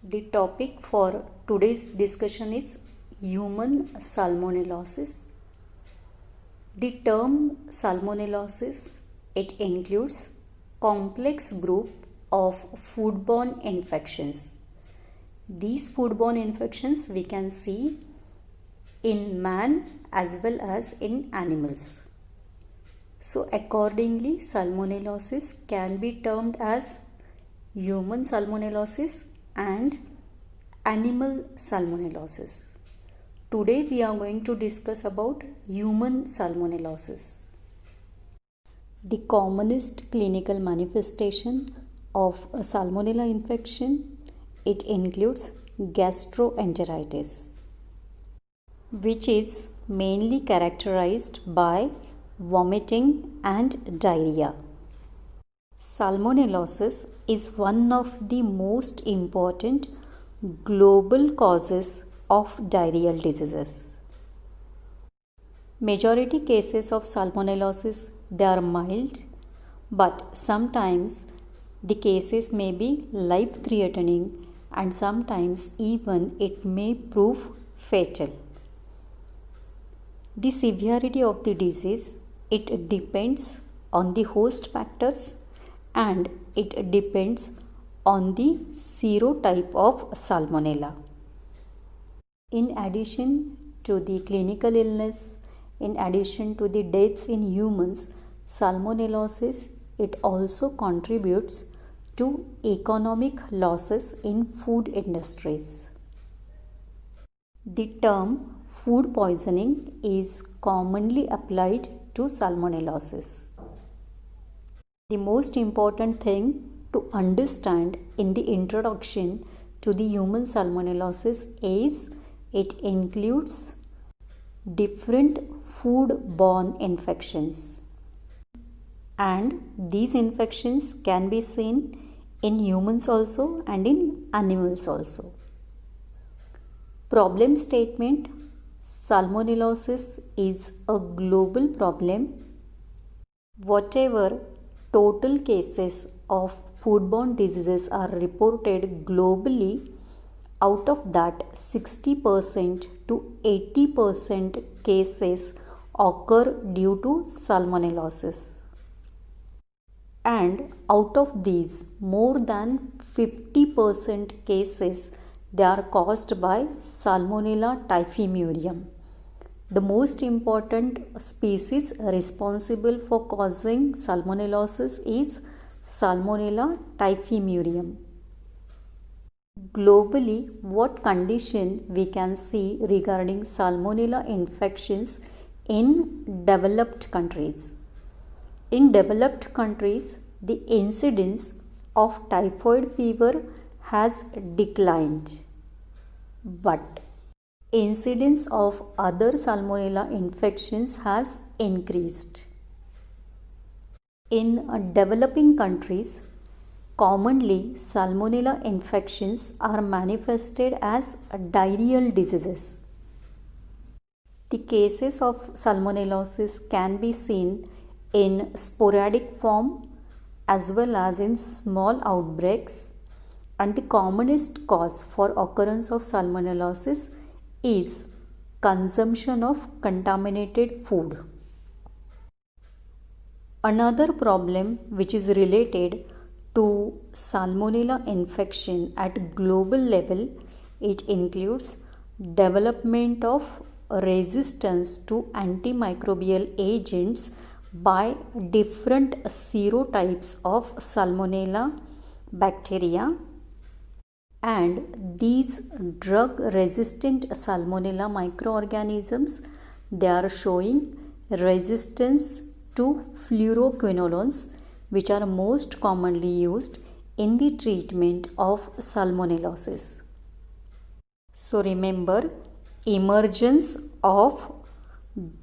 The topic for today's discussion is human salmonellosis. The term salmonellosis, it includes complex group of foodborne infections. These foodborne infections we can see in man as well as in animals. So accordingly, salmonellosis can be termed as human salmonellosis and animal salmonellosis. Today we are going to discuss about human salmonellosis. The commonest clinical manifestation of a salmonella infection, it includes gastroenteritis, which is mainly characterized by vomiting and diarrhea. Salmonellosis is one of the most important global causes of diarrheal diseases. Majority cases of salmonellosis, they are mild, but sometimes the cases may be life-threatening and sometimes even it may prove fatal. The severity of the disease, it depends on the host factors and it depends on the serotype of salmonella. In addition to the clinical illness, in addition to the deaths in humans, salmonellosis, it also contributes to economic losses in food industries. The term food poisoning is commonly applied to salmonellosis. The most important thing to understand in the introduction to the human salmonellosis is it includes different food-borne infections, and these infections can be seen in humans also and in animals also. Problem statement: salmonellosis is a global problem. Whatever total cases of foodborne diseases are reported globally, out of that 60% to 80% cases occur due to salmonellosis. And out of these, more than 50% cases, they are caused by Salmonella typhimurium. The most important species responsible for causing salmonellosis is Salmonella typhimurium. Globally, what condition we can see regarding salmonella infections in developed countries? In developed countries, the incidence of typhoid fever has declined, but incidence of other salmonella infections has increased. In developing countries, commonly salmonella infections are manifested as diarrheal diseases. The cases of salmonellosis can be seen in sporadic form as well as in small outbreaks, and the commonest cause for occurrence of salmonellosis is consumption of contaminated food. Another problem which is related to salmonella infection at global level, it includes development of resistance to antimicrobial agents by different serotypes of salmonella bacteria, and these drug resistant salmonella microorganisms, they are showing resistance to fluoroquinolones, which are most commonly used in the treatment of salmonellosis. So remember, emergence of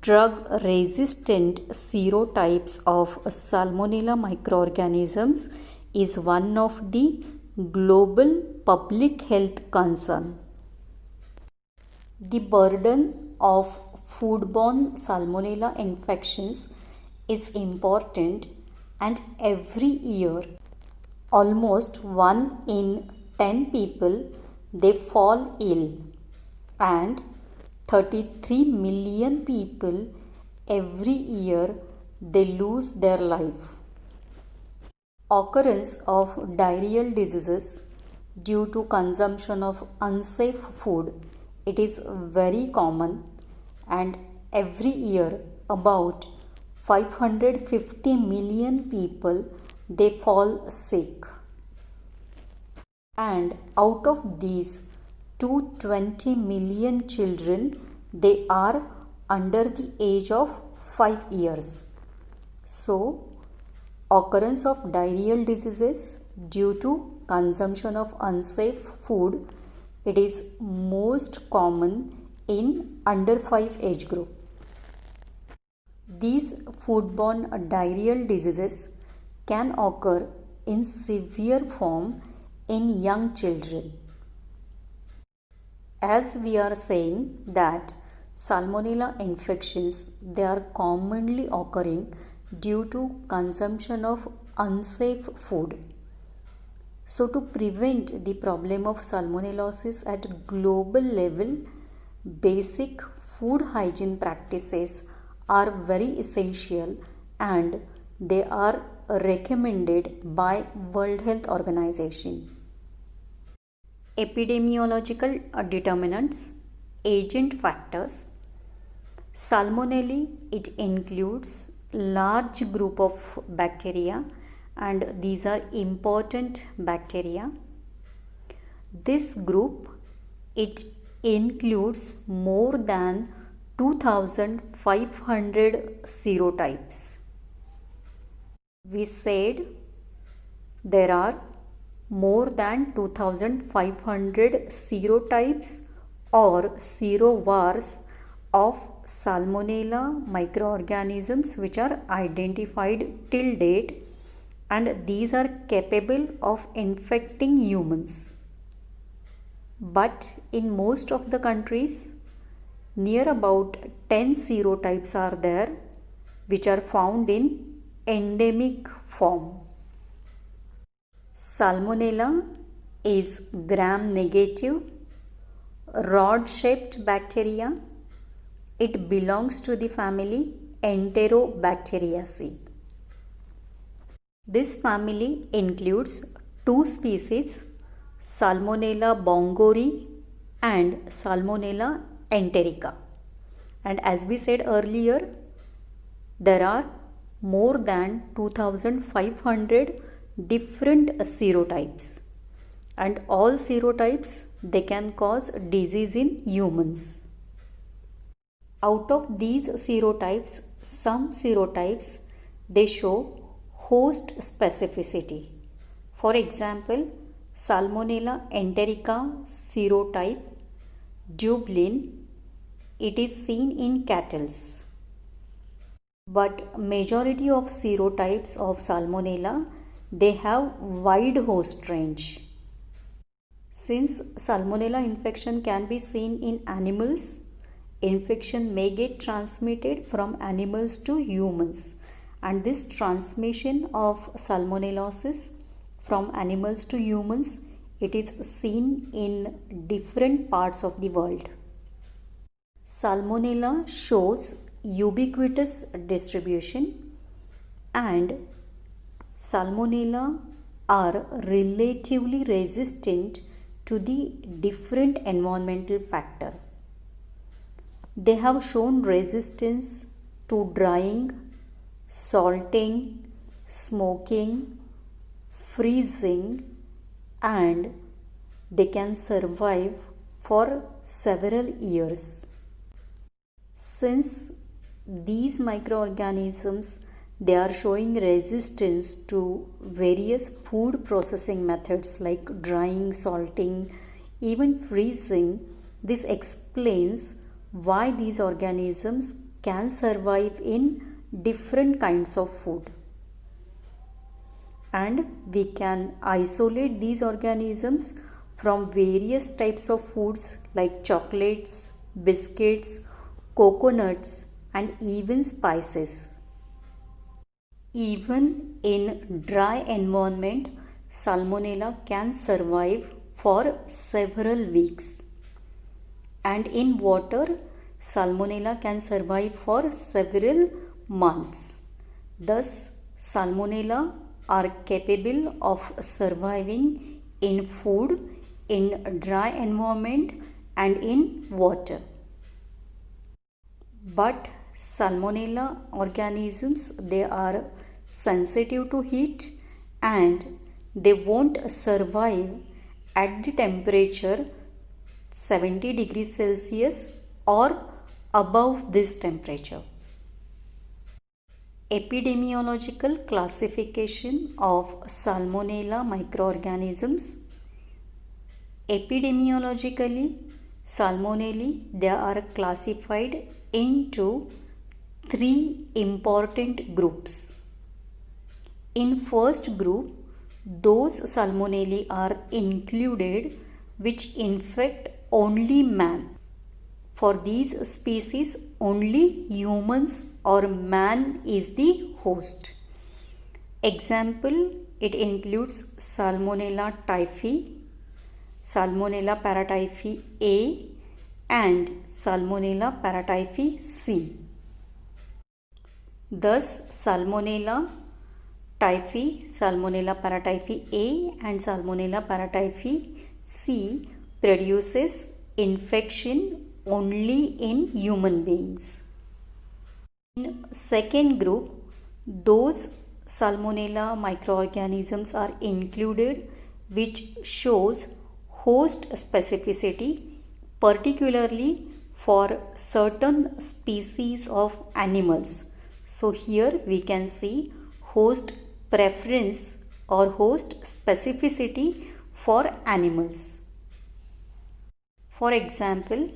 drug resistant serotypes of salmonella microorganisms is one of the global public health concern. The burden of foodborne salmonella infections is important, and every year almost 1 in 10 people they fall ill, and 33 million people every year they lose their life. Occurrence of diarrheal diseases due to consumption of unsafe food, it is very common, and every year about 550 million people they fall sick, and out of these 220 million children they are under the age of 5 years. So occurrence of diarrheal diseases due to consumption of unsafe food, it is most common in under 5 age group. These foodborne diarrheal diseases can occur in severe form in young children. As we are saying that Salmonella infections, they are commonly occurring due to consumption of unsafe food. So to prevent the problem of salmonellosis at global level, basic food hygiene practices are very essential, and they are recommended by World Health Organization. Epidemiological determinants, agent factors. Salmonella, it includes large group of bacteria, and these are important bacteria. This group, it includes more than 2500 serotypes. We said there are more than 2500 serotypes or serovars of Salmonella microorganisms which are identified till date, and these are capable of infecting humans. But in most of the countries, near about 10 serotypes are there which are found in endemic form. Salmonella is gram-negative, rod-shaped bacteria. It belongs to the family Enterobacteriaceae. This family includes two species, Salmonella bongori and Salmonella enterica. And as we said earlier, there are more than 2500 different serotypes, and all serotypes, they can cause disease in humans. Out of these serotypes, some serotypes, they show host specificity. For example, Salmonella enterica serotype Dublin, it is seen in cattle. But majority of serotypes of Salmonella, they have wide host range. Since Salmonella infection can be seen in animals, infection may get transmitted from animals to humans, and this transmission of salmonellosis from animals to humans, it is seen in different parts of the world. Salmonella shows ubiquitous distribution, and Salmonella are relatively resistant to the different environmental factors. They have shown resistance to drying, salting, smoking, freezing, and they can survive for several years. Since these microorganisms, they are showing resistance to various food processing methods like drying, salting, even freezing, this explains why these organisms can survive in different kinds of food. And we can isolate these organisms from various types of foods like chocolates, biscuits, coconuts, and even spices. Even in dry environment, Salmonella can survive for several weeks. And in water, Salmonella can survive for several months. Thus, Salmonella are capable of surviving in food, in dry environment and in water. But Salmonella organisms, they are sensitive to heat and they won't survive at the temperature 70 degrees Celsius or above this temperature. Epidemiological classification of Salmonella microorganisms. Epidemiologically, Salmonella, they are classified into three important groups. In first group, those Salmonella are included which infect only man. For these species, only humans or man is the host. Example, it includes Salmonella typhi, Salmonella paratyphi A and Salmonella paratyphi C. Thus, Salmonella typhi, Salmonella paratyphi A and Salmonella paratyphi C produces infection only in human beings. In second group, those Salmonella microorganisms are included which shows host specificity, particularly for certain species of animals. So here we can see host preference or host specificity for animals. For example,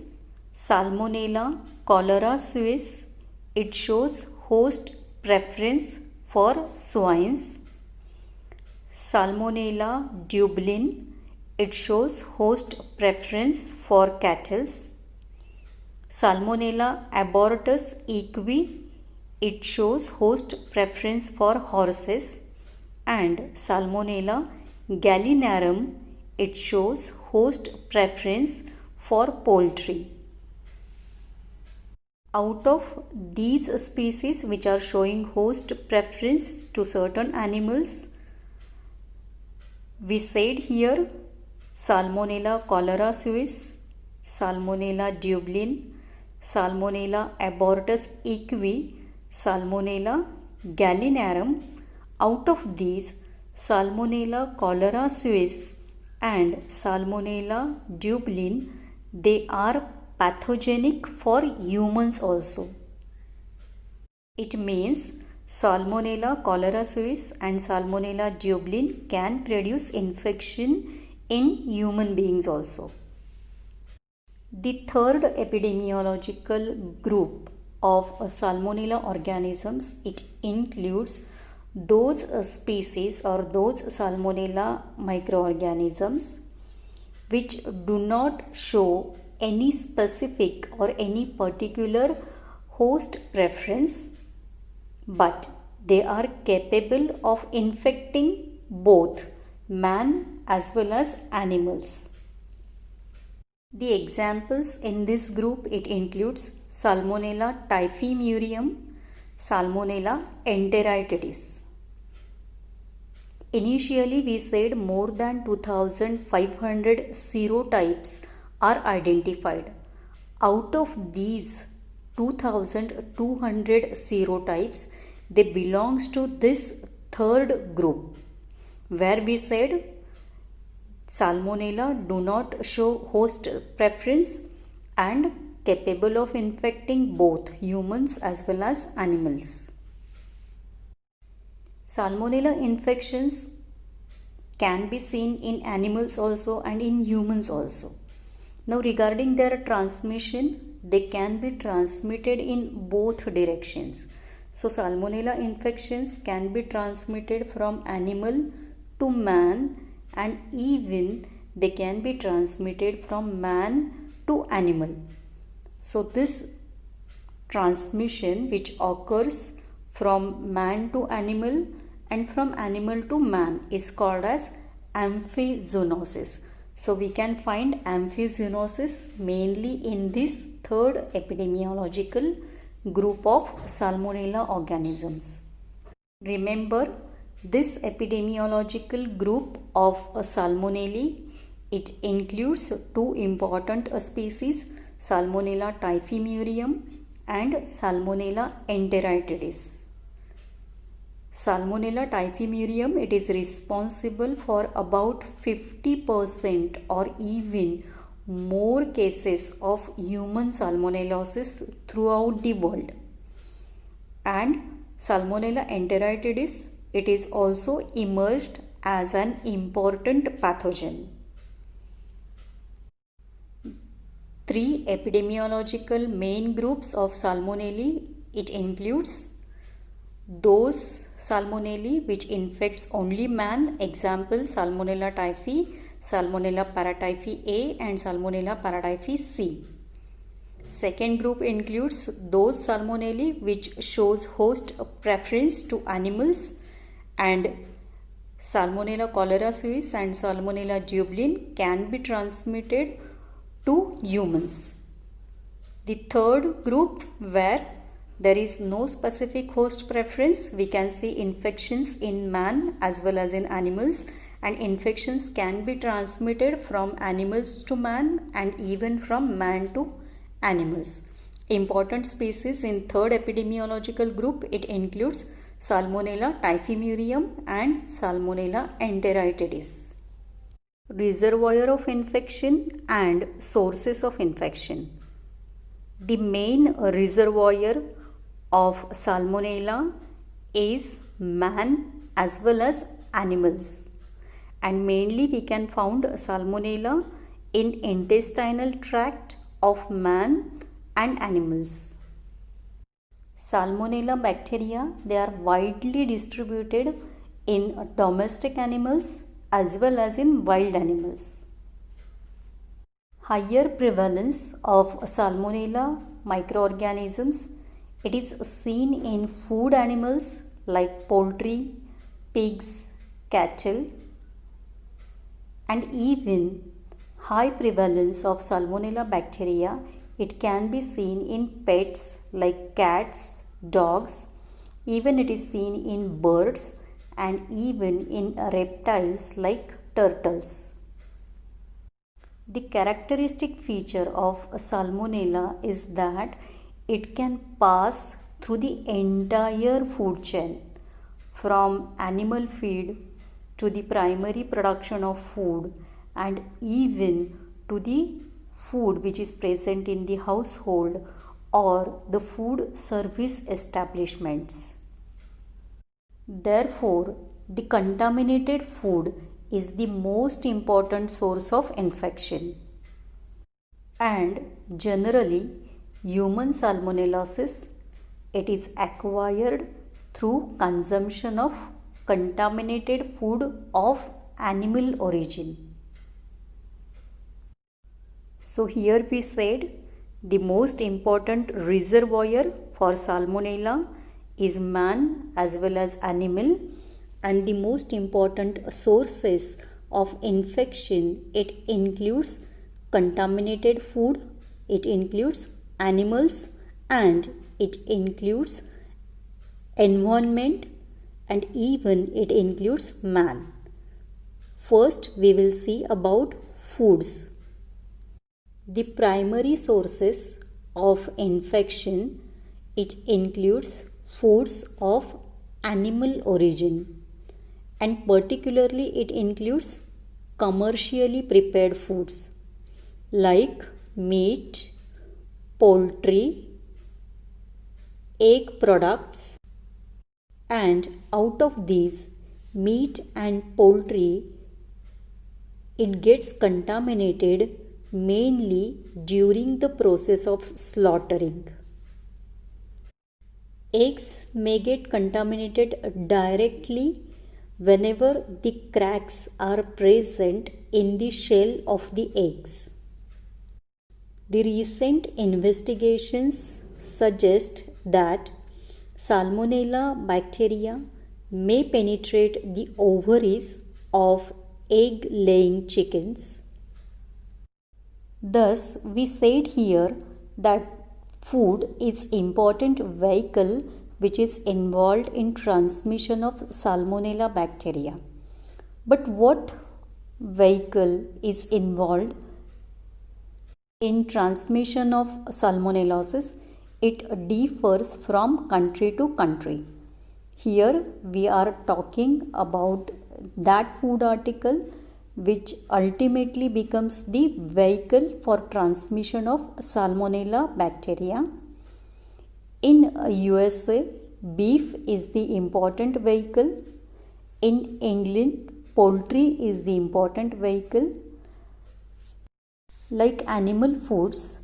Salmonella cholera suis, it shows host preference for swines. Salmonella dublin, it shows host preference for cattle. Salmonella abortus equi, it shows host preference for horses. And Salmonella gallinarum, it shows host preference for poultry. Out of these species which are showing host preference to certain animals, we said here Salmonella cholera suis, Salmonella dublin, Salmonella abortus equi, Salmonella gallinarum. Out of these, Salmonella cholera suis and Salmonella dublin, they are pathogenic for humans also. It means Salmonella cholera suis and Salmonella dublin can produce infection in human beings also. The third epidemiological group of Salmonella organisms, it includes those species or those Salmonella microorganisms which do not show any specific or any particular host preference, but they are capable of infecting both man as well as animals. The examples in this group, it includes Salmonella typhimurium, Salmonella enteritidis. Initially, we said more than 2,500 serotypes are identified. Out of these 2,200 serotypes, they belongs to this third group, where we said Salmonella do not show host preference and capable of infecting both humans as well as animals. Salmonella infections can be seen in animals also and in humans also. Now regarding their transmission, they can be transmitted in both directions. So Salmonella infections can be transmitted from animal to man, and even they can be transmitted from man to animal. So this transmission which occurs from man to animal and from animal to man is called as amphizoonosis. So we can find amphizoonosis mainly in this third epidemiological group of Salmonella organisms. Remember, this epidemiological group of Salmonella, it includes two important species, Salmonella typhimurium and Salmonella enteritidis. Salmonella typhimurium, it is responsible for about 50% or even more cases of human salmonellosis throughout the world. And Salmonella enteritidis, it is also emerged as an important pathogen. Three epidemiological main groups of Salmonella, it includes those Salmonella which infects only man, example Salmonella typhi, Salmonella paratyphi A and Salmonella paratyphi C. Second group includes those Salmonella which shows host preference to animals, and Salmonella cholera suis and Salmonella dublin can be transmitted to humans. The third group, where there is no specific host preference, we can see infections in man as well as in animals, and infections can be transmitted from animals to man and even from man to animals. Important species in third epidemiological group, it includes Salmonella typhimurium and Salmonella enteritidis. Reservoir of infection and sources of infection. The main reservoir of Salmonella is man as well as animals, and mainly we can find Salmonella in intestinal tract of man and animals. Salmonella bacteria, they are widely distributed in domestic animals as well as in wild animals. Higher prevalence of Salmonella microorganisms, it is seen in food animals like poultry, pigs, cattle, and even high prevalence of Salmonella bacteria, it can be seen in pets like cats, dogs, even it is seen in birds and even in reptiles like turtles. The characteristic feature of Salmonella is that it can pass through the entire food chain, from animal feed to the primary production of food and even to the food which is present in the household or the food service establishments. Therefore, the contaminated food is the most important source of infection. And generally, human salmonellosis, it is acquired through consumption of contaminated food of animal origin. So here we said the most important reservoir for Salmonella is man as well as animal, and the most important sources of infection, it includes contaminated food, it includes animals, and it includes environment, and even it includes man. First we will see about foods. The primary sources of infection, it includes foods of animal origin, and particularly it includes commercially prepared foods like meat, poultry, egg products, and out of these meat and poultry, it gets contaminated mainly during the process of slaughtering. Eggs may get contaminated directly whenever the cracks are present in the shell of the eggs. The recent investigations suggest that Salmonella bacteria may penetrate the ovaries of egg-laying chickens, Thus, we said here that food is important vehicle which is involved in transmission of Salmonella bacteria. But what vehicle is involved in transmission of salmonellosis? It differs from country to country. Here we are talking about that food article which ultimately becomes the vehicle for transmission of Salmonella bacteria. In USA, beef is the important vehicle. In England, poultry is the important vehicle. Like animal foods,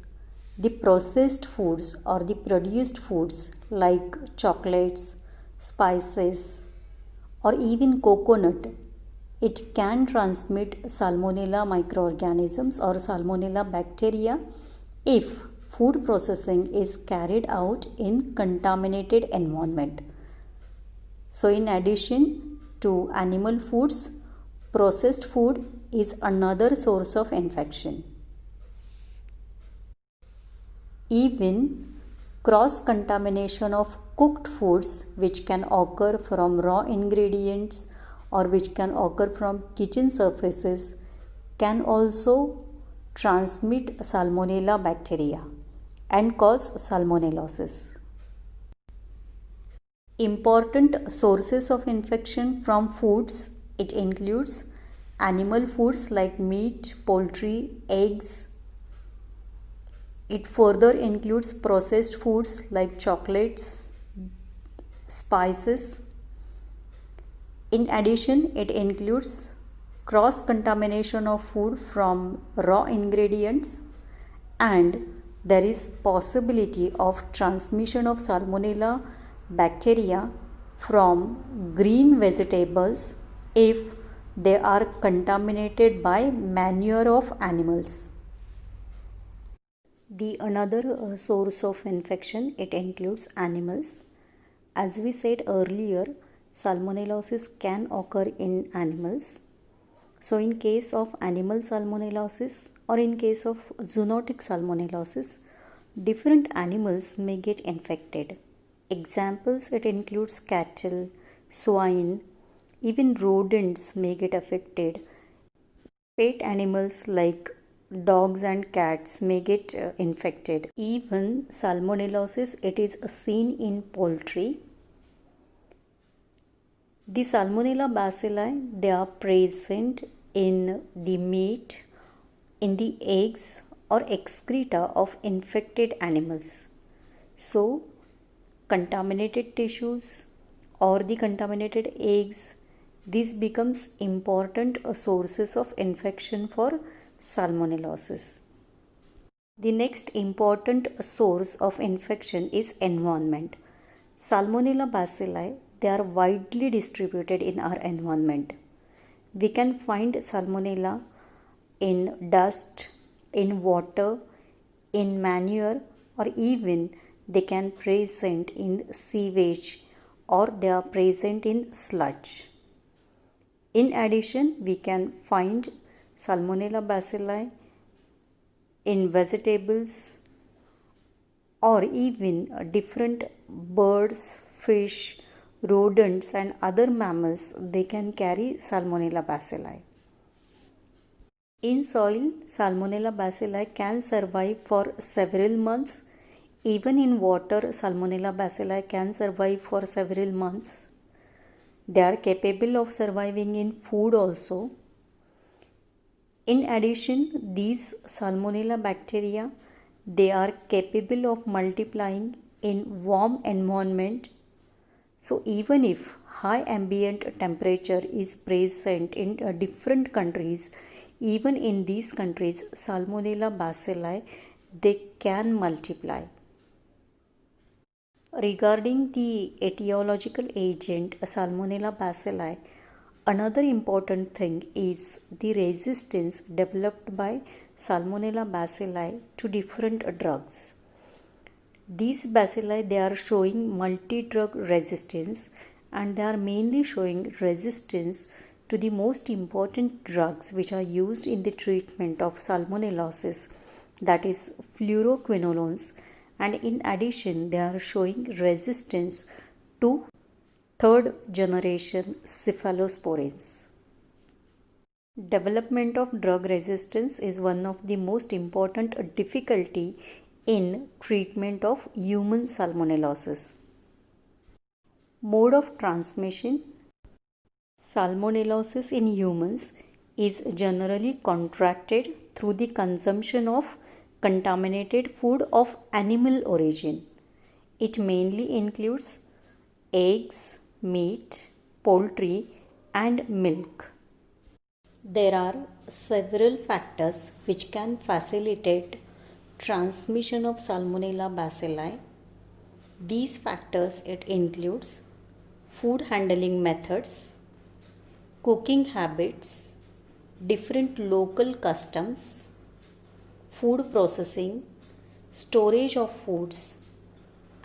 the processed foods or the produced foods like chocolates, spices, or even coconut, it can transmit Salmonella microorganisms or Salmonella bacteria if food processing is carried out in contaminated environment. So in addition to animal foods, processed food is another source of infection. Even cross-contamination of cooked foods which can occur from raw ingredients or which can occur from kitchen surfaces can also transmit Salmonella bacteria and cause salmonellosis. Important sources of infection from foods, it includes animal foods like meat, poultry, eggs. It further includes processed foods like chocolates, spices. In addition, it includes cross-contamination of food from raw ingredients, and there is possibility of transmission of Salmonella bacteria from green vegetables if they are contaminated by manure of animals. The another source of infection, it includes animals. As we said earlier, salmonellosis can occur in animals. So in case of animal salmonellosis or in case of zoonotic salmonellosis, different animals may get infected. Examples, it includes cattle, swine, even rodents may get affected. Pet animals like dogs and cats may get infected. Even salmonellosis, it is seen in poultry. The Salmonella bacilli, they are present in the meat, in the eggs or excreta of infected animals. So, contaminated tissues or the contaminated eggs, these becomes important sources of infection for salmonellosis. The next important source of infection is environment. Salmonella bacilli, they are widely distributed in our environment. We can find Salmonella in dust, in water, in manure, or even they can present in sewage or they are present in sludge. In addition, we can find Salmonella bacilli in vegetables or even different birds, fish, rodents and other mammals, they can carry Salmonella bacilli. In soil, Salmonella bacilli can survive for several months. Even in water, Salmonella bacilli can survive for several months. They are capable of surviving in food also. In addition, these Salmonella bacteria, they are capable of multiplying in warm environment. So even if high ambient temperature is present in different countries, even in these countries, Salmonella bacilli, they can multiply. Regarding the etiological agent Salmonella bacilli, another important thing is the resistance developed by Salmonella bacilli to different drugs. These bacilli, they are showing multi-drug resistance and they are mainly showing resistance to the most important drugs which are used in the treatment of salmonellosis, that is fluoroquinolones, and in addition they are showing resistance to third generation cephalosporins. Development of drug resistance is one of the most important difficulty in treatment of human salmonellosis. Mode of transmission. Salmonellosis in humans is generally contracted through the consumption of contaminated food of animal origin. It mainly includes eggs, meat, poultry, and milk. There are several factors which can facilitate transmission of Salmonella bacilli. These factors it includes food handling methods, cooking habits, different local customs, food processing, storage of foods,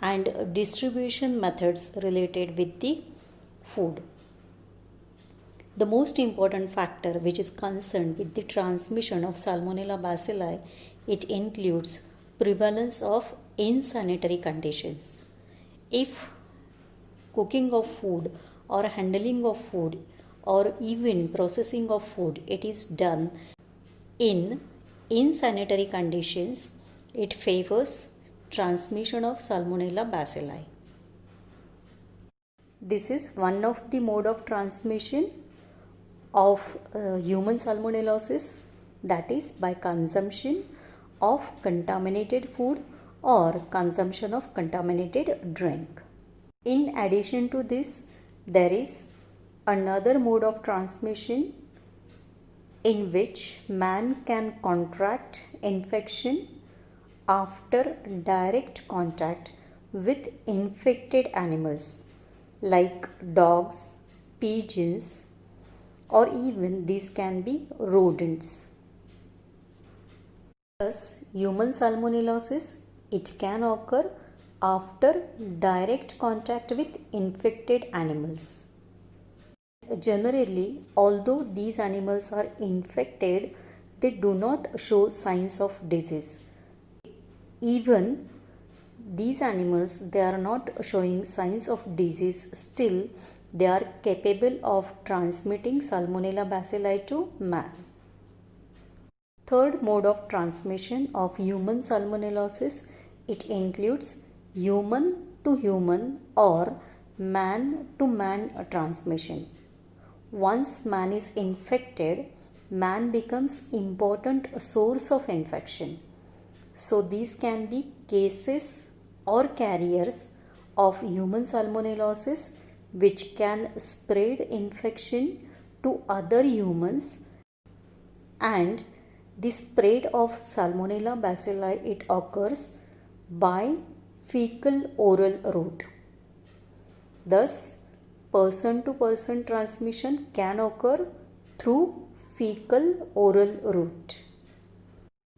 and distribution methods related with the food. The most important factor which is concerned with the transmission of Salmonella bacilli, it includes prevalence of insanitary conditions. If cooking of food or handling of food or even processing of food, it is done in insanitary conditions, it favors transmission of Salmonella bacilli. This is one of the mode of transmission of human salmonellosis, that is by consumption of contaminated food or consumption of contaminated drink. In addition to this, there is another mode of transmission in which man can contract infection after direct contact with infected animals like dogs, pigeons, or even these can be rodents. Thus, human salmonellosis, it can occur after direct contact with infected animals. Generally, although these animals are infected, they do not show signs of disease. Even these animals, they are not showing signs of disease, still they are capable of transmitting Salmonella bacilli to man. Third mode of transmission of human salmonellosis, it includes human to human or man to man transmission. Once man is infected, man becomes important source of infection. So these can be cases or carriers of human salmonellosis which can spread infection to other humans, and the spread of Salmonella bacilli, it occurs by fecal oral route. Thus, person to person transmission can occur through fecal oral route.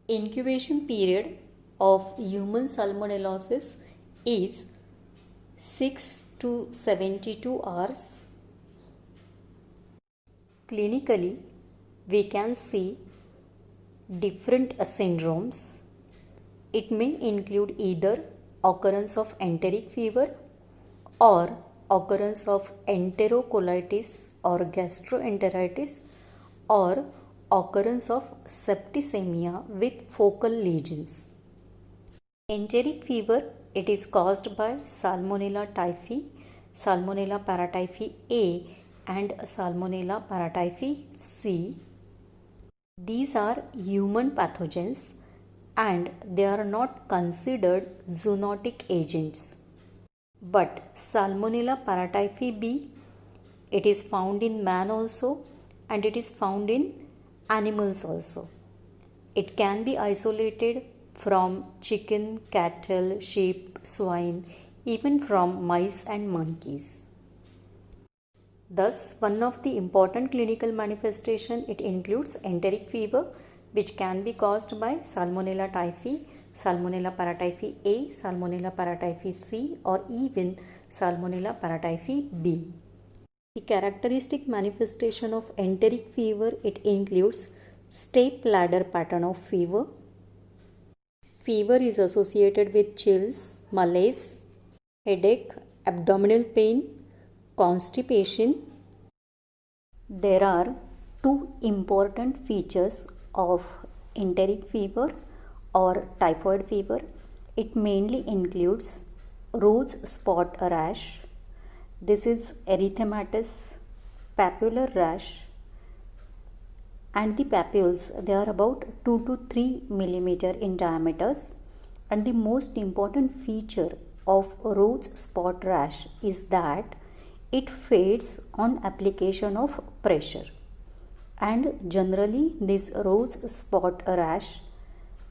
Incubation period of human salmonellosis is 6 to 72 hours. Clinically, we can see different syndromes. It may include either occurrence of enteric fever or occurrence of enterocolitis or gastroenteritis or occurrence of septicemia with focal lesions. Enteric fever, it is caused by Salmonella typhi, Salmonella paratyphi A and Salmonella paratyphi C. These are human pathogens and they are not considered zoonotic agents. But Salmonella paratyphi B, it is found in man also and it is found in animals also. It can be isolated from chicken, cattle, sheep, swine, even from mice and monkeys. Thus, one of the important clinical manifestation, it includes enteric fever, which can be caused by Salmonella typhi, Salmonella paratyphi A, Salmonella paratyphi C, or even Salmonella paratyphi B. The characteristic manifestation of enteric fever, it includes step ladder pattern of fever, Fever is associated with chills, malaise, headache, abdominal pain, constipation. There are two important features of enteric fever or typhoid fever. It mainly includes rose spot rash. This is erythematous papular rash, and the papules, they are about 2 to 3 millimeter in diameters. And the most important feature of rose spot rash is that it fades on application of pressure. And generally this rose spot rash,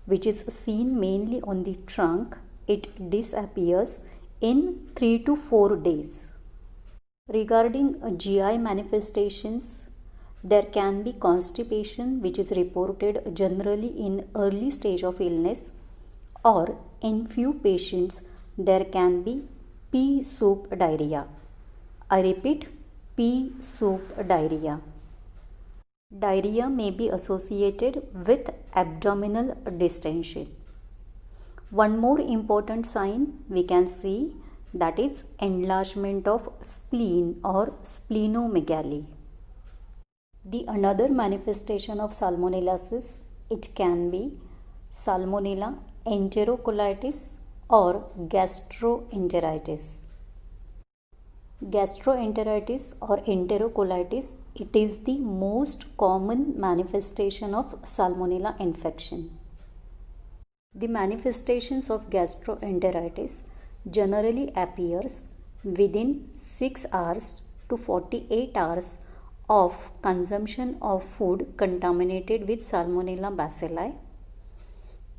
which is seen mainly on the trunk, it disappears in 3 to 4 days. Regarding GI manifestations, there can be constipation, which is reported generally in early stage of illness, or in few patients there can be pea soup diarrhea. I repeat, pea soup diarrhea. Diarrhea may be associated with abdominal distension. One more important sign we can see, that is enlargement of spleen or splenomegaly. The another manifestation of salmonellosis, it can be Salmonella enterocolitis or gastroenteritis. Gastroenteritis or enterocolitis, it is the most common manifestation of Salmonella infection. The manifestations of gastroenteritis generally appears within 6 hours to 48 hours of consumption of food contaminated with Salmonella bacilli.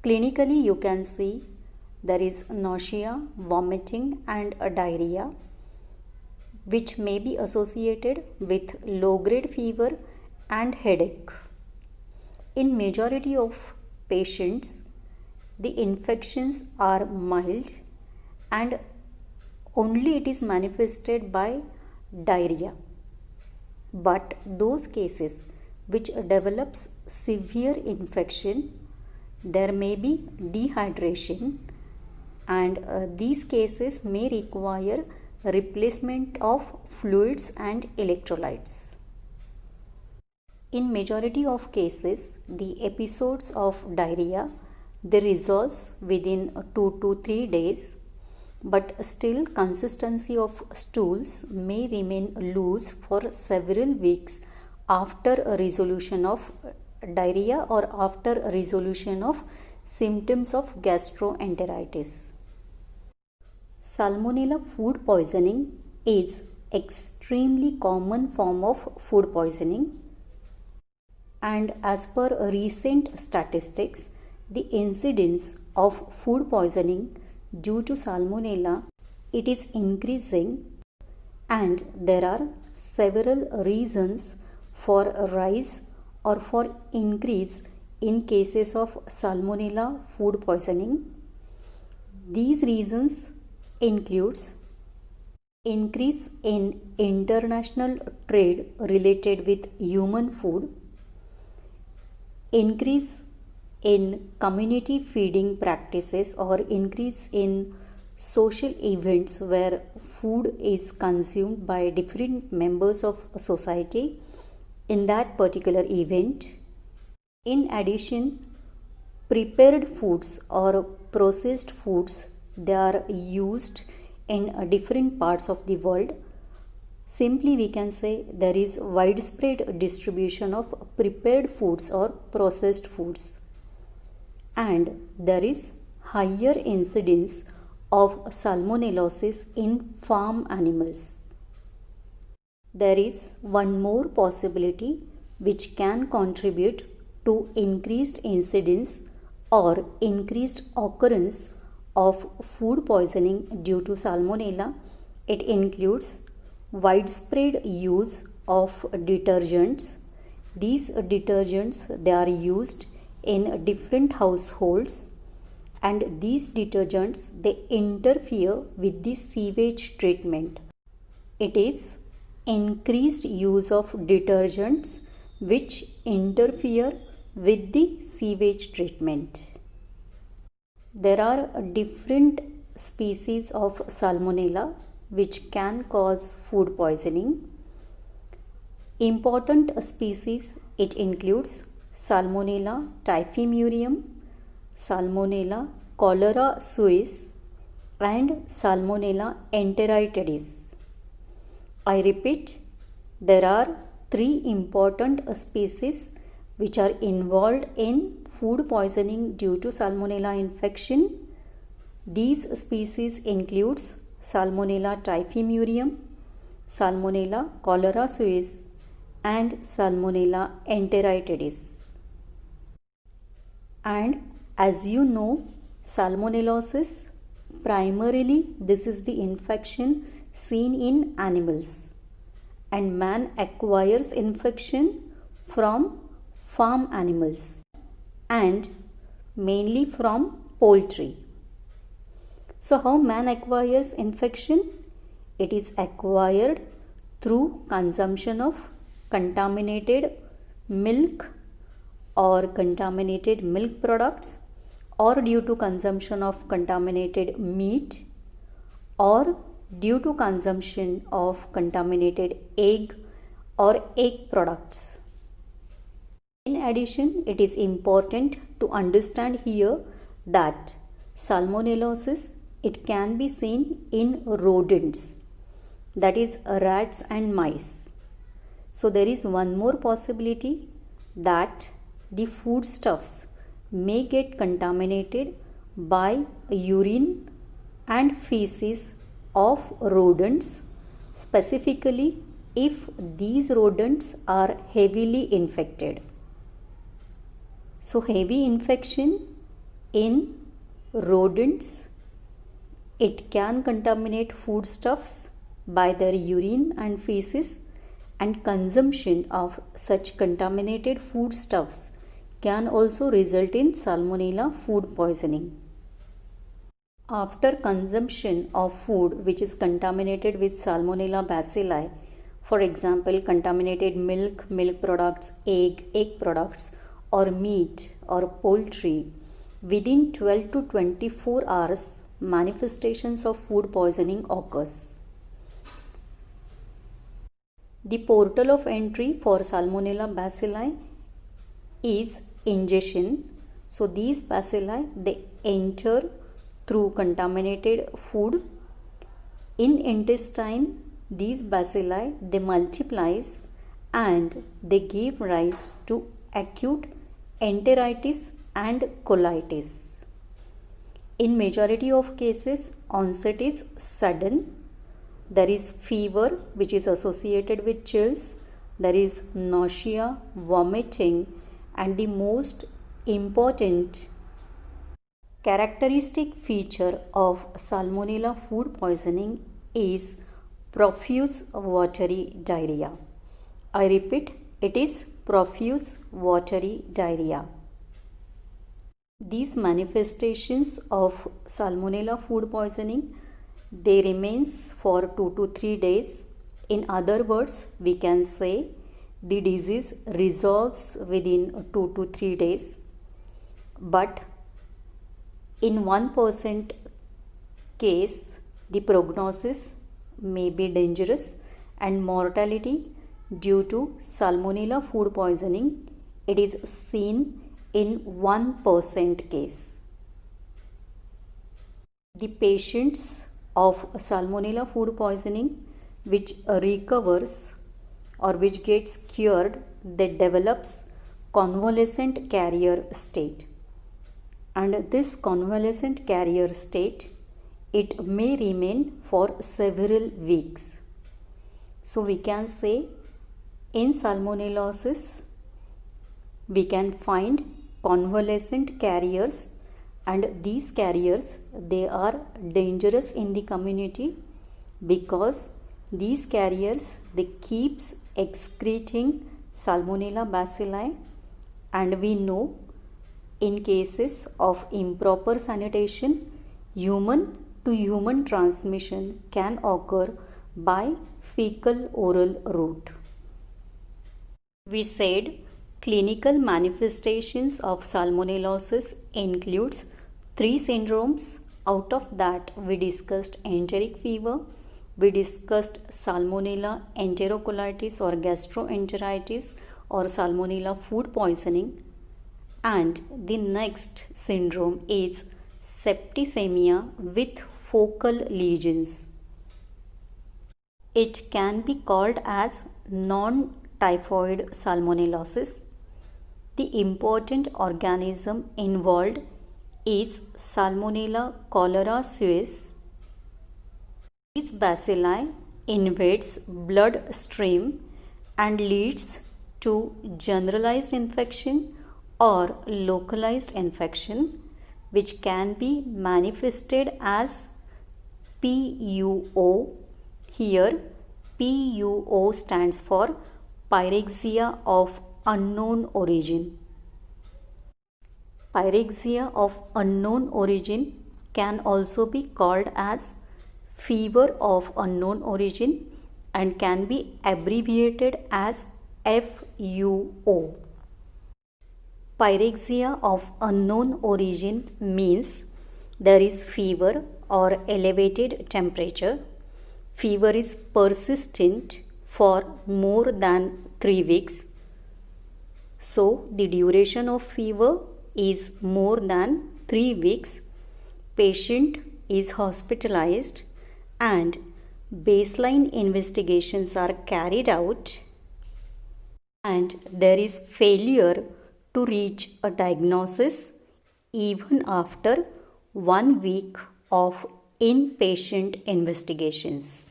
Clinically, you can see there is nausea, vomiting and diarrhea, which may be associated with low-grade fever and headache. In majority of patients, the infections are mild and only it is manifested by diarrhea. But those cases which develops severe infection, there may be dehydration, and these cases may require replacement of fluids and electrolytes. In majority of cases, the episodes of diarrhea, they resolve within 2 to 3 days, but still consistency of stools may remain loose for several weeks after a resolution of diarrhea or after a resolution of symptoms of gastroenteritis. Salmonella food poisoning is extremely common form of food poisoning, and as per recent statistics, the incidence of food poisoning due to Salmonella, it is increasing, and there are several reasons for a rise or for increase in cases of Salmonella food poisoning. These reasons includes increase in international trade related with human food, increase in community feeding practices, or increase in social events where food is consumed by different members of a society in that particular event. In addition, prepared foods or processed foods, they are used in different parts of the world. Simply we can say there is widespread distribution of prepared foods or processed foods, and there is higher incidence of salmonellosis in farm animals. There is one more possibility which can contribute to increased incidence or increased occurrence of food poisoning due to Salmonella. It includes widespread use of detergents. These detergents, they are used in different households, and these detergents, they interfere with the sewage treatment. It is increased use of detergents which interfere with the sewage treatment. There are different species of Salmonella which can cause food poisoning. Important species, it includes Salmonella typhimurium, Salmonella cholera suis, and Salmonella enteritidis. I repeat, there are 3 important species which are involved in food poisoning due to Salmonella infection. These species includes Salmonella typhimurium, Salmonella cholera suis, and Salmonella enteritidis. And as you know, Salmonellosis, primarily this is the infection seen in animals, and man acquires infection from farm animals and mainly from poultry. So how man acquires infection? It is acquired through consumption of contaminated milk or contaminated milk products, or due to consumption of contaminated meat, or due to consumption of contaminated egg or egg products. In addition, it is important to understand here that Salmonellosis, it can be seen in rodents, that is rats and mice. So there is one more possibility that the foodstuffs may get contaminated by urine and feces of rodents, specifically if these rodents are heavily infected. So heavy infection in rodents, it can contaminate foodstuffs by their urine and feces, and consumption of such contaminated foodstuffs can also result in Salmonella food poisoning. After consumption of food which is contaminated with Salmonella bacilli, for example contaminated milk, milk products, egg products, or meat or poultry, within 12 to 24 hours manifestations of food poisoning occurs. The portal of entry for Salmonella bacilli is ingestion. So these bacilli, they enter through contaminated food. In intestine, these bacilli, they multiplies and they give rise to acute enteritis and colitis. In majority of cases, onset is sudden. There is fever which is associated with chills. There is nausea, vomiting, and the most important characteristic feature of Salmonella food poisoning is profuse watery diarrhea. I repeat, it is profuse watery diarrhea. These manifestations of Salmonella food poisoning, they remains for 2 to 3 days. In other words, we can say the disease resolves within 2 to 3 days. But in 1% case, the prognosis may be dangerous, and mortality due to Salmonella food poisoning, it is seen in 1% case. The patients of Salmonella food poisoning which recovers or which gets cured, they develops convalescent carrier state, and this convalescent carrier state, it may remain for several weeks. So we can say in Salmonellosis we can find convalescent carriers, and these carriers, they are dangerous in the community because these carriers, they keeps excreting Salmonella bacilli, and we know in cases of improper sanitation, human to human transmission can occur by fecal oral route. We said clinical manifestations of Salmonellosis includes 3 syndromes. Out of that, we discussed enteric fever, we discussed Salmonella enterocolitis or gastroenteritis or Salmonella food poisoning, and the next syndrome is septicemia with focal lesions. It can be called as non-typhoid salmonellosis. The important organism involved is Salmonella cholera suis. This bacilli invades blood stream and leads to generalized infection or localized infection, which can be manifested as PUO. Here, PUO stands for pyrexia of unknown origin. Pyrexia of unknown origin can also be called as fever of unknown origin and can be abbreviated as FUO. Pyrexia of unknown origin means there is fever or elevated temperature. Fever is persistent for more than 3 weeks. So, the duration of fever is more than 3 weeks. Patient is hospitalized and baseline investigations are carried out, and there is failure to reach a diagnosis even after 1 week of inpatient investigations.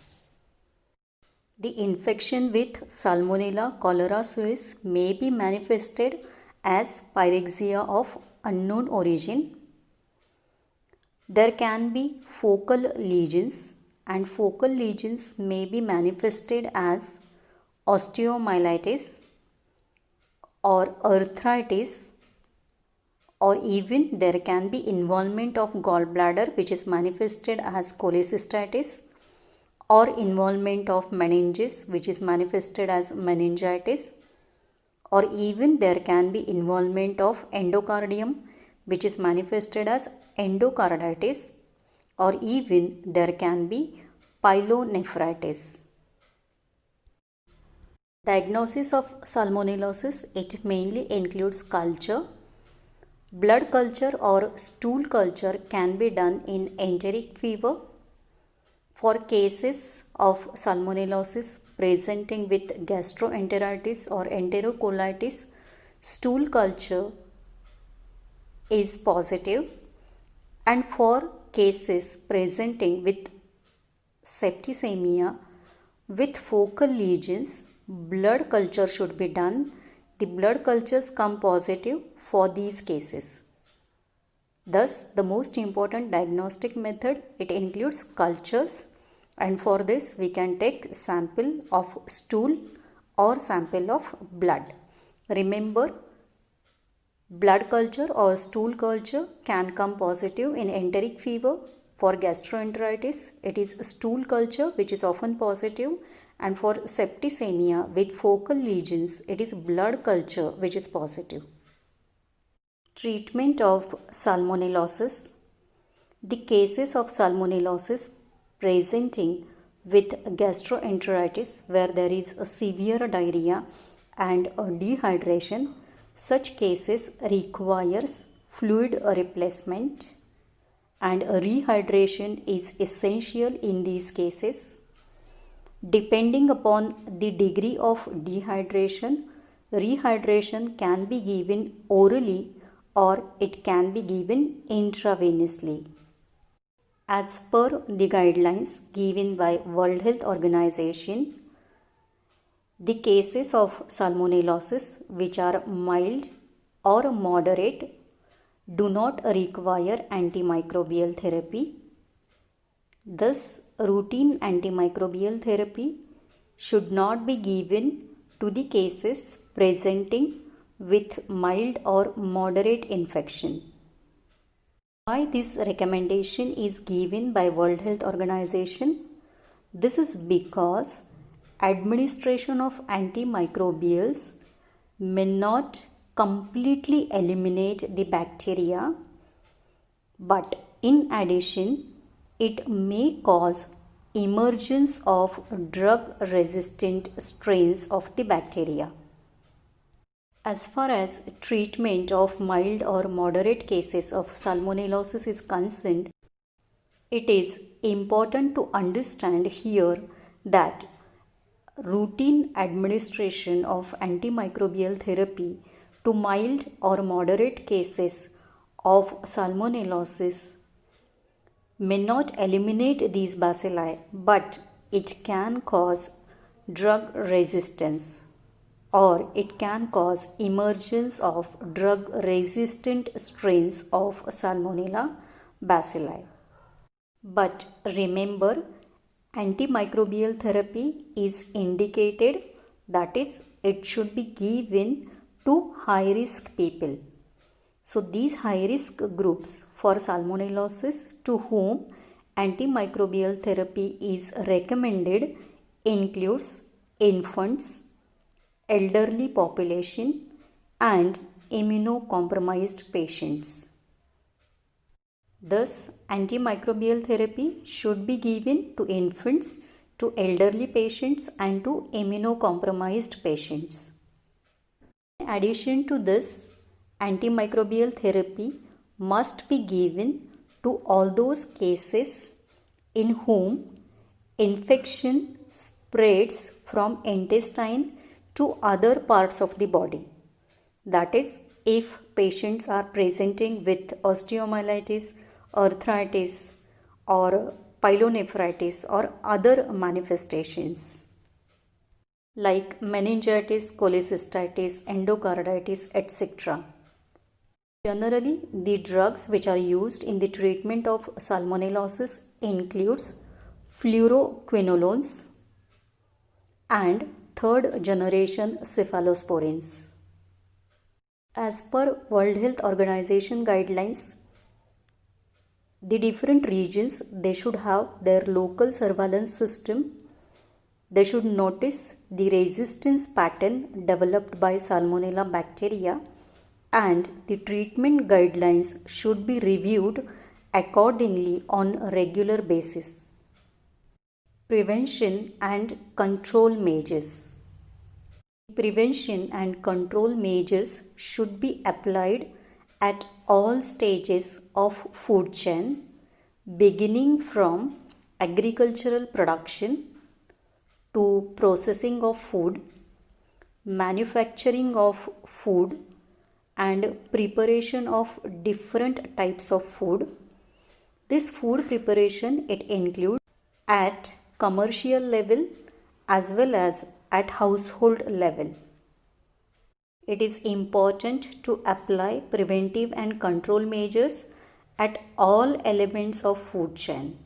The infection with Salmonella cholera suis may be manifested as pyrexia of unknown origin. There can be focal lesions, and focal lesions may be manifested as osteomyelitis or arthritis, or even there can be involvement of gallbladder, which is manifested as cholecystitis, or involvement of meninges, which is manifested as meningitis, or even there can be involvement of endocardium, which is manifested as endocarditis, or even there can be pyelonephritis. Diagnosis of salmonellosis, it mainly includes culture. Blood culture or stool culture can be done in enteric fever. For cases of salmonellosis presenting with gastroenteritis or enterocolitis, stool culture is positive, and for cases presenting with septicemia with focal lesions, blood culture should be done. The blood cultures come positive for these cases. Thus, the most important diagnostic method, it includes cultures, and for this we can take sample of stool or sample of blood. Remember, blood culture or stool culture can come positive in enteric fever. For gastroenteritis, it is stool culture which is often positive, and for septicemia with focal lesions, it is blood culture which is positive. Treatment of salmonellosis. The cases of salmonellosis presenting with gastroenteritis where there is a severe diarrhea and a dehydration, such cases requires fluid replacement, and a rehydration is essential in these cases. Depending upon the degree of dehydration, rehydration can be given orally or it can be given intravenously. As per the guidelines given by World Health Organization, the cases of salmonellosis which are mild or moderate do not require antimicrobial therapy. Thus, routine antimicrobial therapy should not be given to the cases presenting with mild or moderate infection. Why this recommendation is given by World Health Organization? This is because administration of antimicrobials may not completely eliminate the bacteria, But in addition, it may cause emergence of drug-resistant strains of the bacteria. As far as treatment of mild or moderate cases of salmonellosis is concerned, it is important to understand here that routine administration of antimicrobial therapy to mild or moderate cases of salmonellosis may not eliminate these bacilli, but it can cause drug resistance, or it can cause emergence of drug resistant strains of Salmonella bacilli. But remember, antimicrobial therapy is indicated, that is, it should be given to high risk people. So these high risk groups for salmonellosis to whom antimicrobial therapy is recommended includes infants, elderly population and immunocompromised patients. Thus, antimicrobial therapy should be given to infants, to elderly patients and to immunocompromised patients. In addition to this, antimicrobial therapy must be given to all those cases in whom infection spreads from intestine to other parts of the body. That is, if patients are presenting with osteomyelitis, arthritis or pyelonephritis or other manifestations like meningitis, cholecystitis, endocarditis, etc. Generally, the drugs which are used in the treatment of salmonellosis includes fluoroquinolones and third generation cephalosporins. As per World Health Organization guidelines, the different regions, they should have their local surveillance system. They should notice the resistance pattern developed by Salmonella bacteria, and the treatment guidelines should be reviewed accordingly on a regular basis. Prevention and control measures. Prevention and control measures should be applied at all stages of food chain, beginning from agricultural production to processing of food, manufacturing of food and preparation of different types of food. This food preparation, it includes at commercial level as well as at household level. It is important to apply preventive and control measures at all elements of food chain.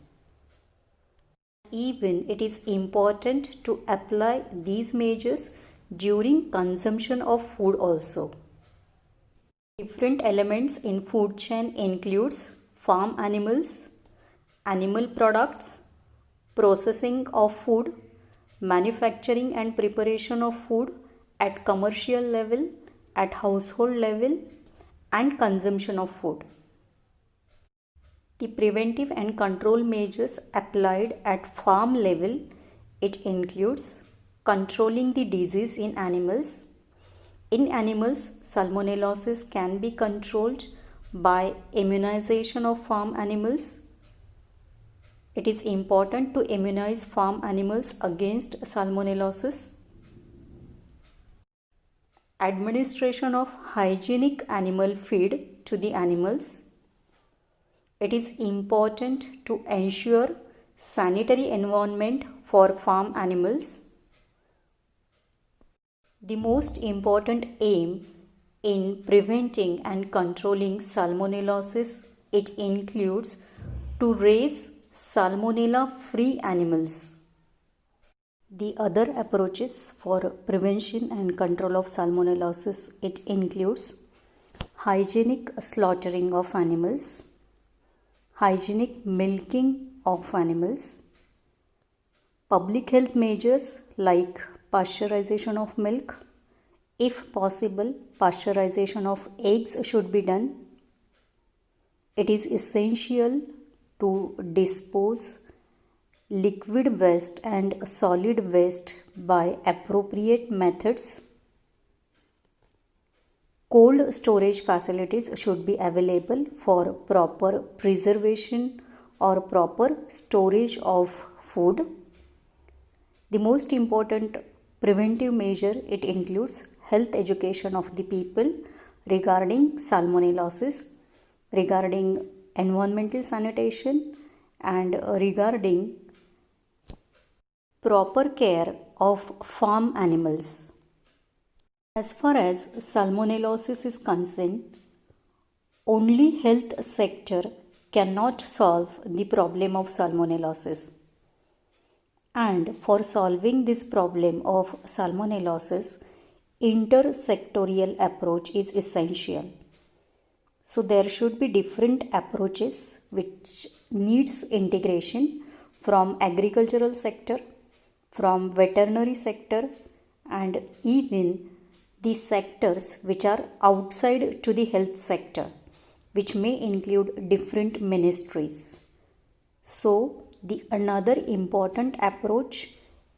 Even it is important to apply these measures during consumption of food also. Different elements in food chain includes farm animals, animal products, processing of food, manufacturing and preparation of food at commercial level, at household level and consumption of food. The preventive and control measures applied at farm level, it includes controlling the disease in animals. In animals, salmonellosis can be controlled by immunization of farm animals. It is important to immunize farm animals against salmonellosis. Administration of hygienic animal feed to the animals. It is important to ensure sanitary environment for farm animals. The most important aim in preventing and controlling salmonellosis, it includes to raise salmonella-free animals. The other approaches for prevention and control of salmonellosis, it includes hygienic slaughtering of animals, hygienic milking of animals, public health measures like pasteurization of milk. If possible, pasteurization of eggs should be done. It is essential to dispose liquid waste and solid waste by appropriate methods. Cold storage facilities should be available for proper preservation or proper storage of food. The most important preventive measure, it includes health education of the people regarding salmonellosis, regarding environmental sanitation, and regarding proper care of farm animals. As far as salmonellosis is concerned, only health sector cannot solve the problem of salmonellosis. And for solving this problem of salmonellosis, intersectorial approach is essential. So there should be different approaches which needs integration from agricultural sector, from veterinary sector, and even the sectors which are outside to the health sector, which may include different ministries. So the another important approach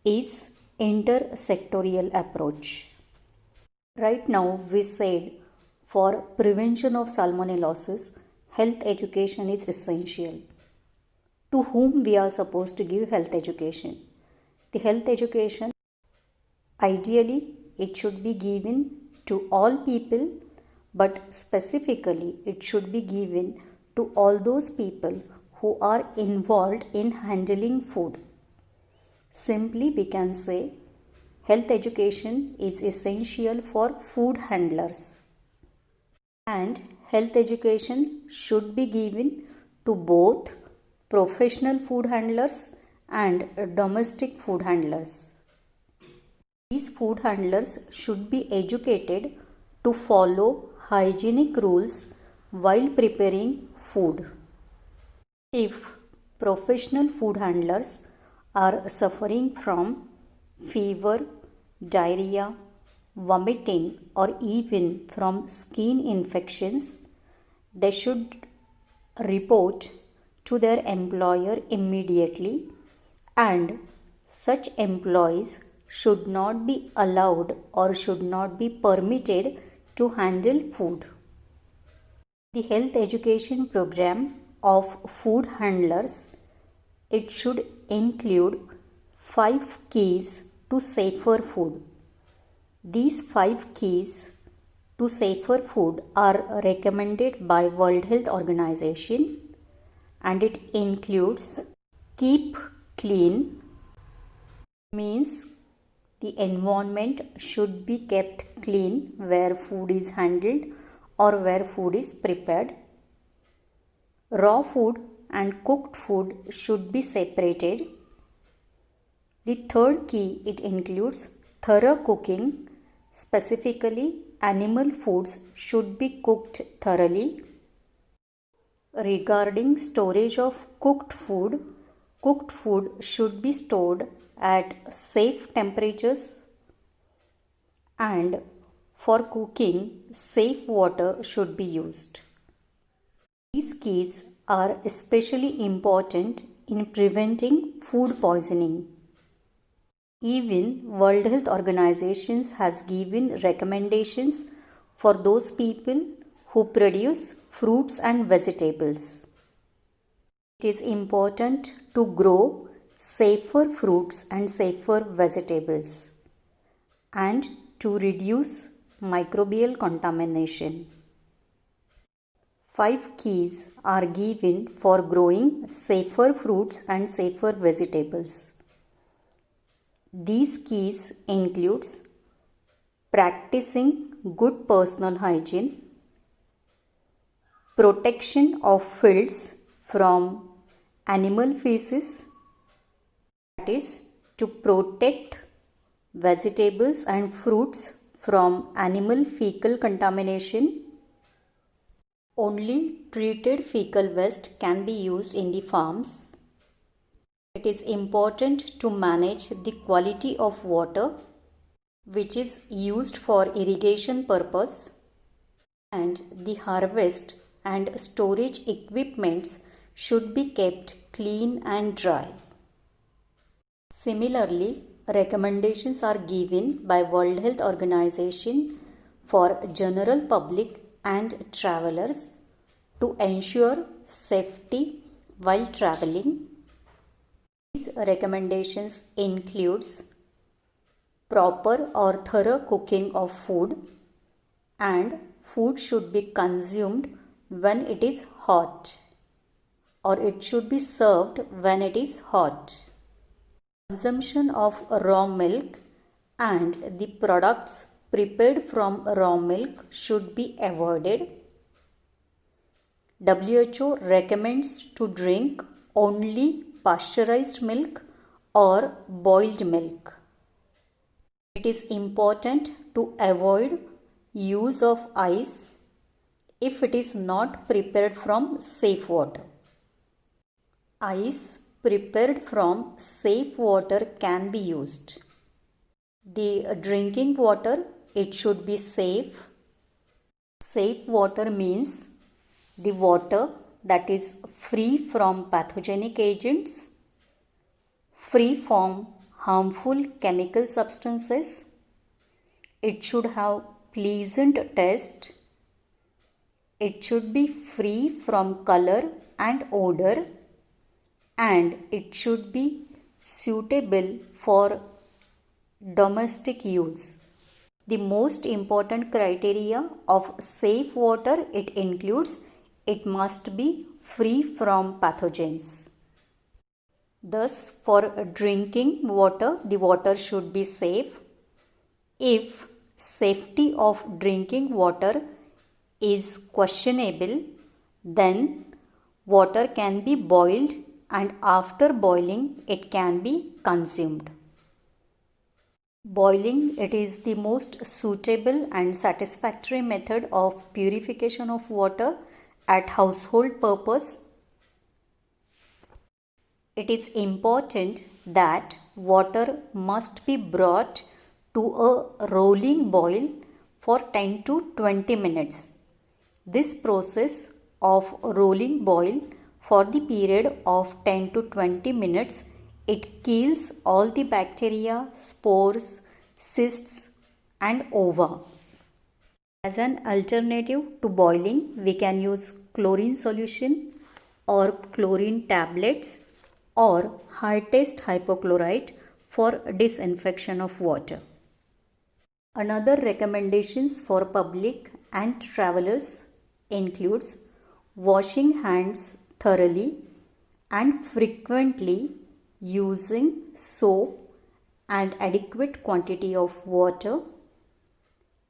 is intersectorial approach. Right now we said for prevention of salmonellosis, health education is essential. To whom we are supposed to give health education? The health education, ideally it should be given to all people, but specifically it should be given to all those people who are involved in handling food. Simply we can say health education is essential for food handlers, and health education should be given to both professional food handlers and domestic food handlers. These food handlers should be educated to follow hygienic rules while preparing food. If professional food handlers are suffering from fever, diarrhea, vomiting, or even from skin infections, they should report to their employer immediately, and such employees should not be allowed or should not be permitted to handle food. The health education program of food handlers, it should include 5 keys to safer food. These 5 keys to safer food are recommended by World Health Organization, and it includes keep clean, means the environment should be kept clean where food is handled or where food is prepared. Raw food and cooked food should be separated. The third key, it includes thorough cooking. Specifically, animal foods should be cooked thoroughly. Regarding storage of cooked food should be stored at safe temperatures, and for cooking, safe water should be used. These keys are especially important in preventing food poisoning. Even World Health Organization has given recommendations for those people who produce fruits and vegetables. It is important to grow safer fruits and safer vegetables and to reduce microbial contamination. 5 keys are given for growing safer fruits and safer vegetables. These keys includes practicing good personal hygiene, protection of fields from animal feces, that is to protect vegetables and fruits from animal fecal contamination. Only treated fecal waste can be used in the farms. It is important to manage the quality of water which is used for irrigation purpose, and the harvest and storage equipments should be kept clean and dry. Similarly, recommendations are given by World Health Organization for general public and travelers to ensure safety while traveling. These recommendations includes proper or thorough cooking of food, and food should be consumed when it is hot, or it should be served when it is hot. Consumption of raw milk and the products prepared from raw milk should be avoided. WHO recommends to drink only pasteurized milk or boiled milk. It is important to avoid use of ice if it is not prepared from safe water. Ice prepared from safe water can be used. The drinking water, it should be safe. Safe water means the water that is free from pathogenic agents, free from harmful chemical substances. It should have pleasant taste. It should be free from color and odor, and it should be suitable for domestic use. The most important criteria of safe water, it includes it must be free from pathogens. Thus, for drinking water, the water should be safe. If safety of drinking water is questionable, then water can be boiled, and after boiling it can be consumed. Boiling, it is the most suitable and satisfactory method of purification of water at household purpose. It is important that water must be brought to a rolling boil for 10 to 20 minutes. This process of rolling boil for the period of 10 to 20 minutes, it kills all the bacteria, spores, cysts and ova. As an alternative to boiling, we can use chlorine solution or chlorine tablets or high-test hypochlorite for disinfection of water. Another recommendations for public and travelers includes washing hands thoroughly and frequently, using soap and adequate quantity of water.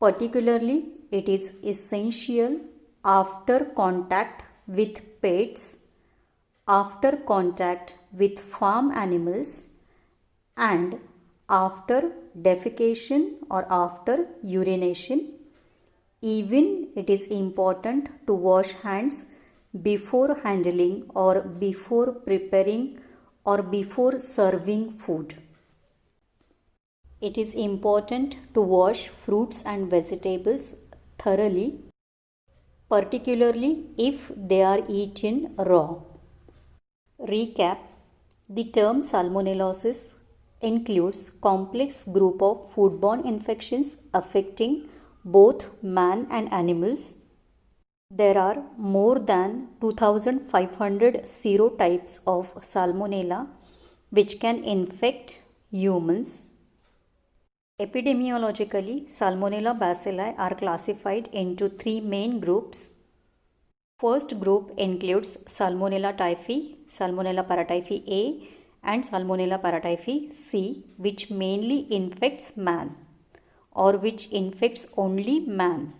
Particularly, it is essential after contact with pets, after contact with farm animals, and after defecation or after urination. Even it is important to wash hands before handling or before preparing or before serving food. It is important to wash fruits and vegetables thoroughly, particularly if they are eaten raw. Recap: the term salmonellosis includes complex group of foodborne infections affecting both man and animals. There are more than 2,500 serotypes of Salmonella which can infect humans. Epidemiologically, Salmonella bacilli are classified into three main groups. First group includes Salmonella typhi, Salmonella paratyphi A and Salmonella paratyphi C, which mainly infects man or which infects only man.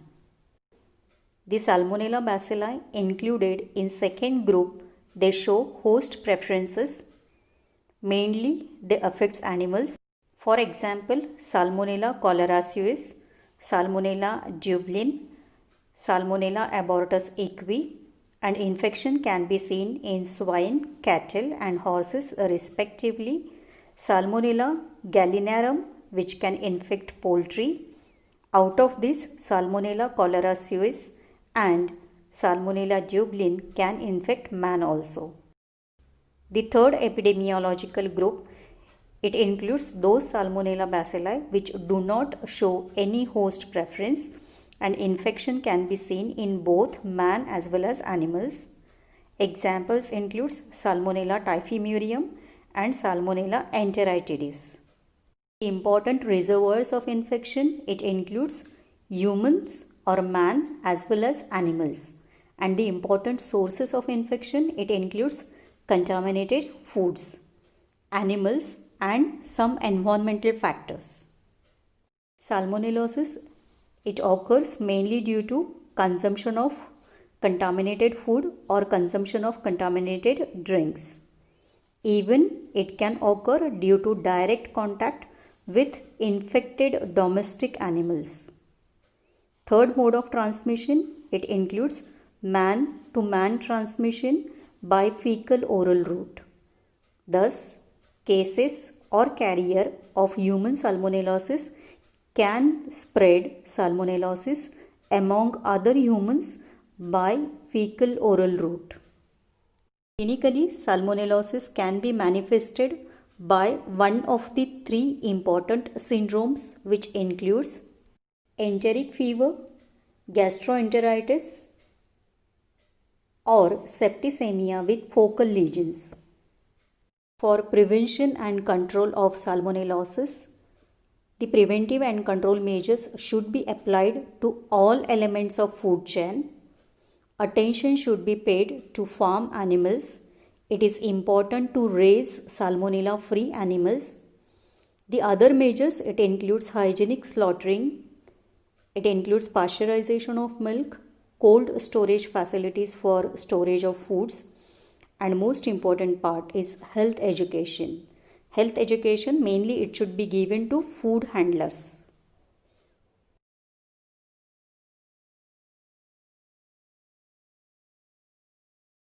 The Salmonella bacilli included in second group, they show host preferences. Mainly they affects animals. For example, Salmonella cholerae, Salmonella dublin, Salmonella abortus equi, and infection can be seen in swine, cattle and horses respectively. Salmonella gallinarum, which can infect poultry. Out of this, Salmonella cholerae and Salmonella jubilin can infect man also. The third epidemiological group, it includes those Salmonella bacilli which do not show any host preference, and infection can be seen in both man as well as animals. Examples includes Salmonella typhimurium and Salmonella enteritidis. The important reservoirs of infection, it includes humans or man as well as animals. And the important sources of infection, it includes contaminated foods, animals and some environmental factors. Salmonellosis, it occurs mainly due to consumption of contaminated food or consumption of contaminated drinks. Even it can occur due to direct contact with infected domestic animals. Third mode of transmission, it includes man-to-man transmission by fecal-oral route. Thus, cases or carrier of human salmonellosis can spread salmonellosis among other humans by fecal-oral route. Clinically, salmonellosis can be manifested by one of the three important syndromes, which includes enteric fever, gastroenteritis, or septicemia with focal lesions. For prevention and control of salmonellosis, the preventive and control measures should be applied to all elements of food chain. Attention should be paid to farm animals. It is important to raise salmonella-free animals. The other measures, it includes hygienic slaughtering. It includes pasteurization of milk, cold storage facilities for storage of foods, and most important part is health education. Health education, mainly it should be given to food handlers.